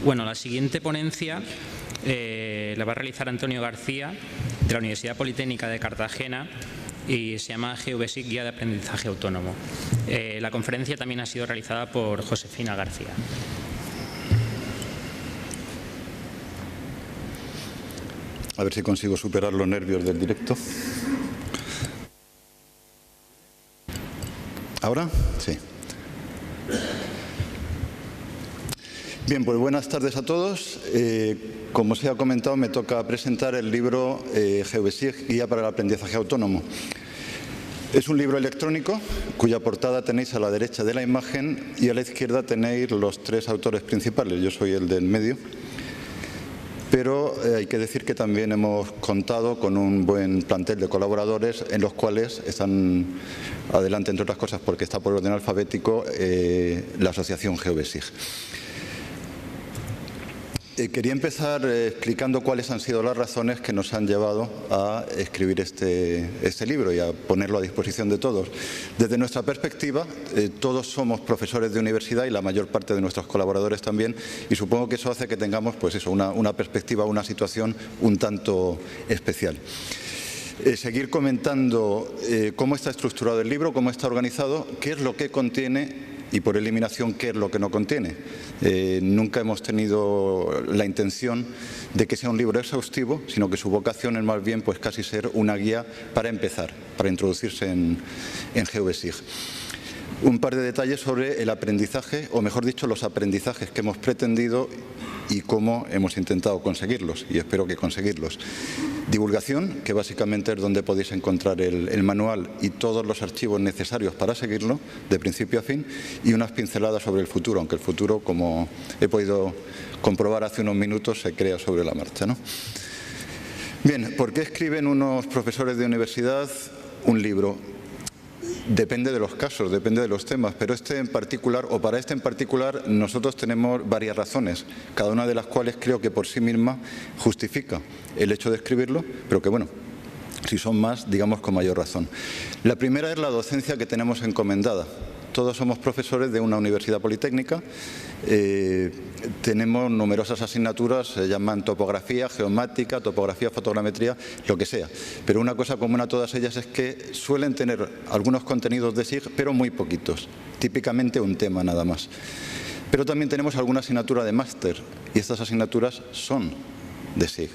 Bueno, la siguiente ponencia la va a realizar Antonio García, de la Universidad Politécnica de Cartagena, y se llama GVSIG, Guía de Aprendizaje Autónomo. La conferencia también ha sido realizada por Josefina García. A ver si consigo superar los nervios del directo. ¿Ahora? Sí. Bien, pues buenas tardes a todos. Como se ha comentado, me toca presentar el libro GVSIG, Guía para el Aprendizaje Autónomo. Es un libro electrónico cuya portada tenéis a la derecha de la imagen y a la izquierda tenéis los tres autores principales. Yo soy el del medio. Pero hay que decir que también hemos contado con un buen plantel de colaboradores en los cuales están adelante, entre otras cosas, porque está por orden alfabético, la asociación GVSIG. Quería empezar explicando cuáles han sido las razones que nos han llevado a escribir este libro y a ponerlo a disposición de todos. Desde nuestra perspectiva, todos somos profesores de universidad y la mayor parte de nuestros colaboradores también, y supongo que eso hace que tengamos pues eso, una perspectiva, una situación un tanto especial. Seguir comentando cómo está estructurado el libro, cómo está organizado, qué es lo que contiene y por eliminación qué es lo que no contiene. Nunca hemos tenido la intención de que sea un libro exhaustivo, sino que su vocación es más bien pues casi ser una guía para empezar, para introducirse en GVSIG. Un par de detalles sobre el aprendizaje, o mejor dicho, los aprendizajes que hemos pretendido y cómo hemos intentado conseguirlos, y espero que conseguirlos. Divulgación, que básicamente es donde podéis encontrar el manual y todos los archivos necesarios para seguirlo, de principio a fin, y unas pinceladas sobre el futuro, aunque el futuro, como he podido comprobar hace unos minutos, se crea sobre la marcha, ¿no? Bien, ¿por qué escriben unos profesores de universidad un libro? Depende de los casos, depende de los temas, pero este en particular, o para este en particular, nosotros tenemos varias razones, cada una de las cuales creo que por sí misma justifica el hecho de escribirlo, pero que bueno, si son más, digamos con mayor razón. La primera es la docencia que tenemos encomendada. Todos somos profesores de una universidad politécnica, tenemos numerosas asignaturas, se llaman topografía, geomática, topografía, fotogrametría, lo que sea. Pero una cosa común a todas ellas es que suelen tener algunos contenidos de SIG, pero muy poquitos, típicamente un tema nada más. Pero también tenemos alguna asignatura de máster y estas asignaturas son de SIG.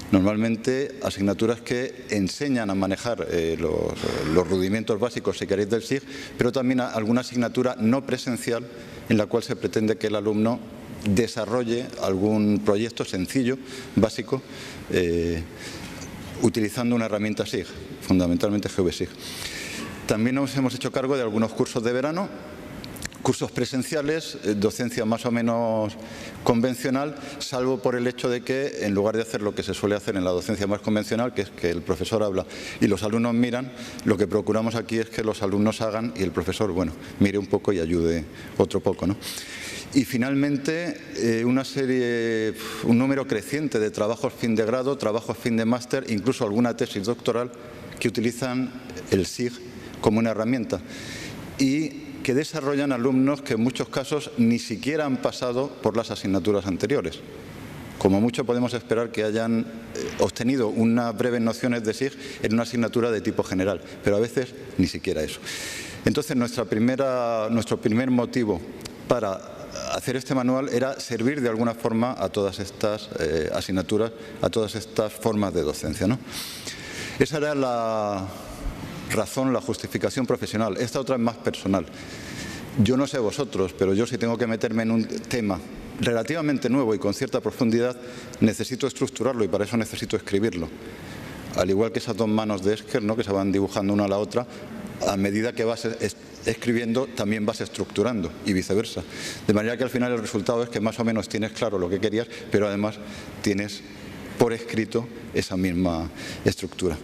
Normalmente asignaturas que enseñan a manejar los rudimentos básicos, si queréis, del SIG, pero también alguna asignatura no presencial en la cual se pretende que el alumno desarrolle algún proyecto sencillo, básico, utilizando una herramienta SIG, fundamentalmente GVSIG. También nos hemos hecho cargo de algunos cursos de verano, cursos presenciales, docencia más o menos convencional, salvo por el hecho de que en lugar de hacer lo que se suele hacer en la docencia más convencional, que es que el profesor habla y los alumnos miran, lo que procuramos aquí es que los alumnos hagan y el profesor, bueno, mire un poco y ayude otro poco, ¿no? Y finalmente un número creciente de trabajos fin de grado, trabajos fin de máster, incluso alguna tesis doctoral que utilizan el SIG como una herramienta y que desarrollan alumnos que en muchos casos ni siquiera han pasado por las asignaturas anteriores. Como mucho podemos esperar que hayan obtenido unas breves nociones de SIG en una asignatura de tipo general, pero a veces ni siquiera eso. Entonces nuestro primer motivo para hacer este manual era servir de alguna forma a todas estas asignaturas, a todas estas formas de docencia, ¿no? Esa era la razón, la justificación profesional. Esta otra es más personal. Yo no sé vosotros, pero yo si tengo que meterme en un tema relativamente nuevo y con cierta profundidad, necesito estructurarlo y para eso necesito escribirlo. Al igual que esas dos manos de Escher, ¿no?, que se van dibujando una a la otra, a medida que vas escribiendo también vas estructurando y viceversa. De manera que al final el resultado es que más o menos tienes claro lo que querías, pero además tienes por escrito esa misma estructura.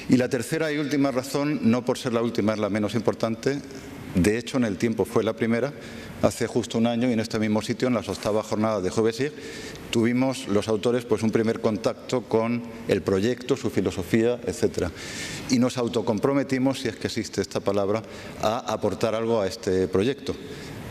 Y la tercera y última razón, no por ser la última, es la menos importante. De hecho, en el tiempo fue la primera. Hace justo un año y en este mismo sitio, en las 8ª jornadas de GVSIG, tuvimos los autores pues un primer contacto con el proyecto, su filosofía, etc. Y nos autocomprometimos, si es que existe esta palabra, a aportar algo a este proyecto.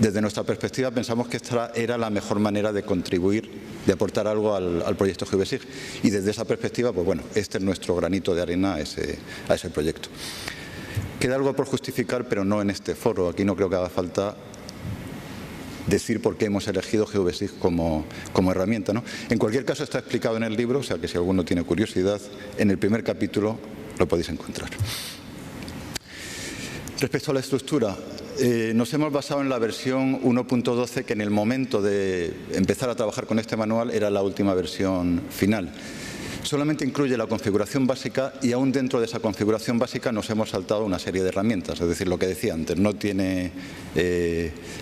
Desde nuestra perspectiva pensamos que esta era la mejor manera de contribuir, de aportar algo al proyecto GeoBSIG, y desde esa perspectiva, pues bueno, este es nuestro granito de arena a ese proyecto. Queda algo por justificar, pero no en este foro. Aquí no creo que haga falta decir por qué hemos elegido GeoBSIG como herramienta, ¿no? En cualquier caso está explicado en el libro, o sea que si alguno tiene curiosidad, en el primer capítulo lo podéis encontrar. Respecto a la estructura, nos hemos basado en la versión 1.12, que en el momento de empezar a trabajar con este manual era la última versión final. Solamente incluye la configuración básica y aún dentro de esa configuración básica nos hemos saltado una serie de herramientas. Es decir, lo que decía antes, no tiene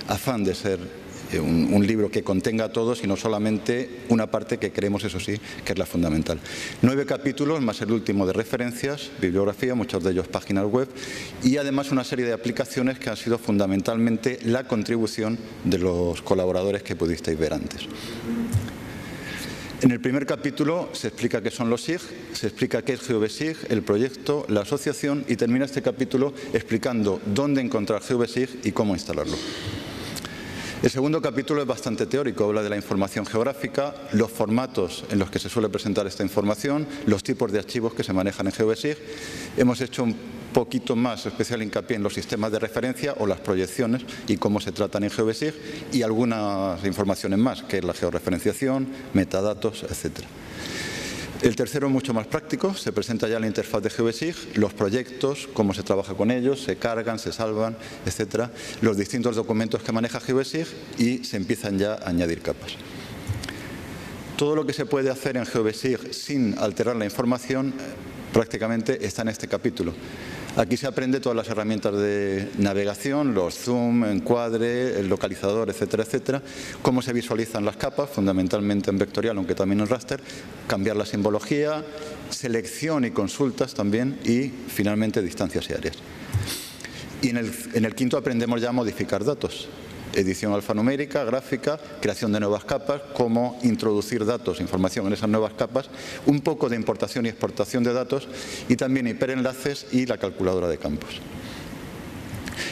afán de ser un libro que contenga todo, sino solamente una parte que creemos, eso sí, que es la fundamental. 9 capítulos, más el último de referencias, bibliografía, muchos de ellos páginas web, y además una serie de aplicaciones que han sido fundamentalmente la contribución de los colaboradores que pudisteis ver antes. En el primer capítulo se explica qué son los SIG, se explica qué es GeoBSIG, el proyecto, la asociación, y termina este capítulo explicando dónde encontrar GeoBSIG y cómo instalarlo. El segundo capítulo es bastante teórico, habla de la información geográfica, los formatos en los que se suele presentar esta información, los tipos de archivos que se manejan en GeoBSIG. Hemos hecho un poquito más especial hincapié en los sistemas de referencia o las proyecciones y cómo se tratan en GeoBSIG, y algunas informaciones más, que es la georreferenciación, metadatos, etc. El tercero es mucho más práctico, se presenta ya la interfaz de GeoBSIG, los proyectos, cómo se trabaja con ellos, se cargan, se salvan, etcétera, los distintos documentos que maneja GeoBSIG, y se empiezan ya a añadir capas. Todo lo que se puede hacer en GeoBSIG sin alterar la información prácticamente está en este capítulo. Aquí se aprende todas las herramientas de navegación, los zoom, encuadre, el localizador, etcétera, etcétera, cómo se visualizan las capas, fundamentalmente en vectorial, aunque también en raster, cambiar la simbología, selección y consultas también, y finalmente distancias y áreas. Y en el quinto aprendemos ya a modificar datos. Edición alfanumérica, gráfica, creación de nuevas capas, cómo introducir datos, información en esas nuevas capas, un poco de importación y exportación de datos, y también hiperenlaces y la calculadora de campos.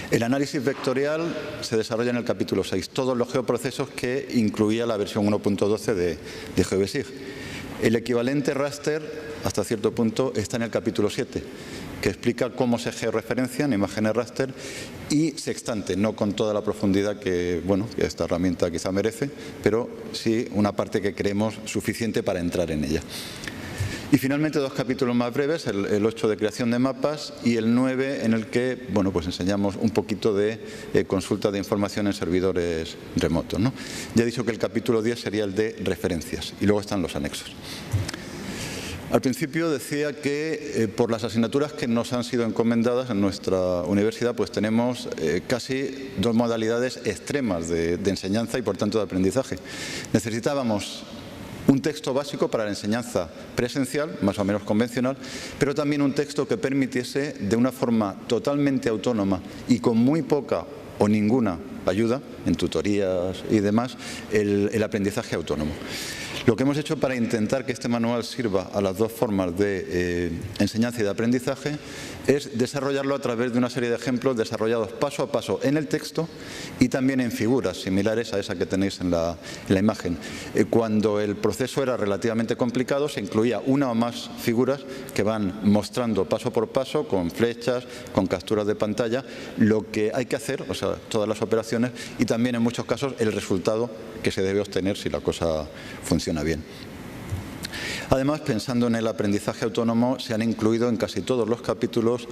El análisis vectorial se desarrolla en el capítulo 6, todos los geoprocesos que incluía la versión 1.12 de GeoBSIG. El equivalente raster, hasta cierto punto, está en el capítulo 7, que explica cómo se georreferencian imágenes raster, y sextante, no con toda la profundidad que, bueno, que esta herramienta quizá merece, pero sí una parte que creemos suficiente para entrar en ella. Y finalmente 2 capítulos más breves, el 8 de creación de mapas y el 9 en el que, bueno, pues enseñamos un poquito de consulta de información en servidores remotos, ¿no? Ya he dicho que el capítulo 10 sería el de referencias, y luego están los anexos. Al principio decía que por las asignaturas que nos han sido encomendadas en nuestra universidad, pues tenemos casi 2 modalidades extremas de enseñanza y por tanto de aprendizaje. Necesitábamos un texto básico para la enseñanza presencial, más o menos convencional, pero también un texto que permitiese de una forma totalmente autónoma y con muy poca o ninguna ayuda en tutorías y demás, el aprendizaje autónomo. Lo que hemos hecho para intentar que este manual sirva a las 2 formas de enseñanza y de aprendizaje es desarrollarlo a través de una serie de ejemplos desarrollados paso a paso en el texto y también en figuras similares a esa que tenéis en la imagen. Cuando el proceso era relativamente complicado, se incluía una o más figuras que van mostrando paso por paso, con flechas, con capturas de pantalla, lo que hay que hacer, o sea, todas las operaciones, y también en muchos casos el resultado que se debe obtener si la cosa funciona bien. Además, pensando en el aprendizaje autónomo, se han incluido en casi todos los capítulos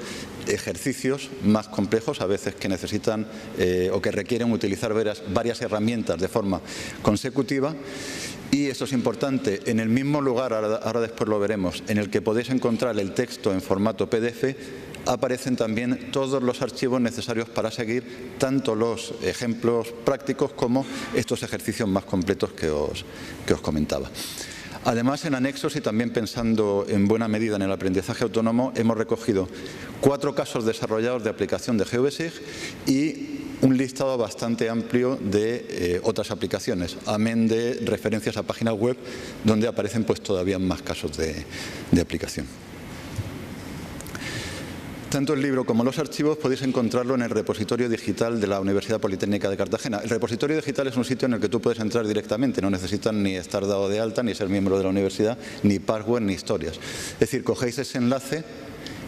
ejercicios más complejos, a veces que necesitan o que requieren utilizar varias herramientas de forma consecutiva. Y esto es importante, en el mismo lugar, ahora después lo veremos, en el que podéis encontrar el texto en formato PDF, aparecen también todos los archivos necesarios para seguir tanto los ejemplos prácticos como estos ejercicios más completos que os comentaba. Además, en anexos y también pensando en buena medida en el aprendizaje autónomo, hemos recogido 4 casos desarrollados de aplicación de GeoBSIG y un listado bastante amplio de otras aplicaciones, amén de referencias a páginas web donde aparecen pues todavía más casos de aplicación. Tanto el libro como los archivos podéis encontrarlo en el repositorio digital de la Universidad Politécnica de Cartagena. El repositorio digital es un sitio en el que tú puedes entrar directamente, no necesitas ni estar dado de alta, ni ser miembro de la universidad, ni password, ni historias. Es decir, cogéis ese enlace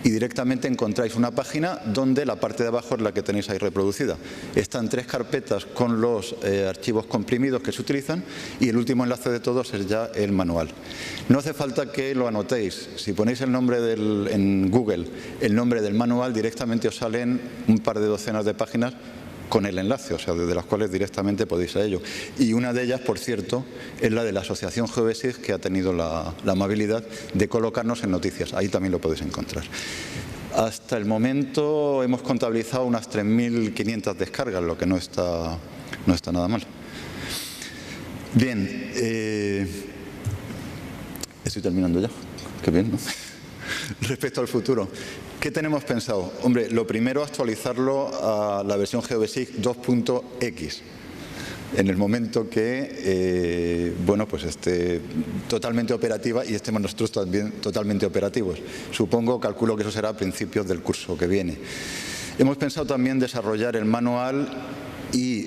y directamente encontráis una página donde la parte de abajo es la que tenéis ahí reproducida. Están 3 carpetas con los archivos comprimidos que se utilizan y el último enlace de todos es ya el manual. No hace falta que lo anotéis. Si ponéis el nombre en Google, el nombre del manual, directamente os salen un par de docenas de páginas con el enlace, o sea, desde las cuales directamente podéis ir a ello. Y una de ellas, por cierto, es la de la Asociación GeoBSIG, que ha tenido la amabilidad de colocarnos en noticias. Ahí también lo podéis encontrar. Hasta el momento hemos contabilizado unas 3.500 descargas, lo que no está nada mal. Bien, estoy terminando ya. Qué bien, ¿no? Respecto al futuro, ¿qué tenemos pensado? Hombre, lo primero, actualizarlo a la versión GeoBSIG 2.x. En el momento que, bueno, pues esté totalmente operativa y estemos nosotros también totalmente operativos. Calculo que eso será a principios del curso que viene. Hemos pensado también desarrollar el manual y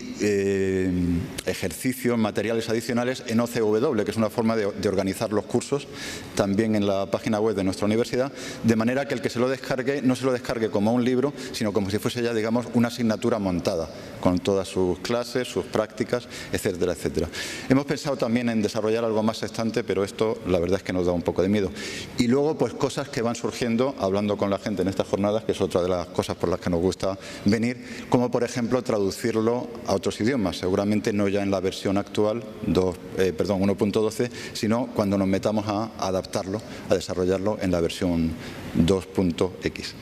ejercicios, materiales adicionales en OCW, que es una forma de organizar los cursos también en la página web de nuestra universidad, de manera que el que se lo descargue no se lo descargue como un libro, sino como si fuese ya, digamos, una asignatura montada, con todas sus clases, sus prácticas, etcétera, etcétera. Hemos pensado también en desarrollar algo más extante, pero esto la verdad es que nos da un poco de miedo. Y luego, pues cosas que van surgiendo, hablando con la gente en estas jornadas, que es otra de las cosas por las que nos gusta venir, como por ejemplo traducirlo a otros idiomas, seguramente no ya en la versión actual 1.12, sino cuando nos metamos a adaptarlo, a desarrollarlo en la versión 2.x,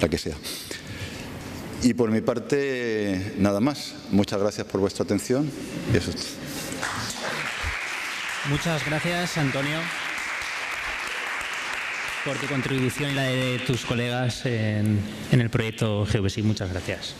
la que sea. Y por mi parte, nada más. Muchas gracias por vuestra atención. Y eso es todo. Muchas gracias, Antonio, por tu contribución y la de tus colegas en el proyecto GeoBSIG. Muchas gracias.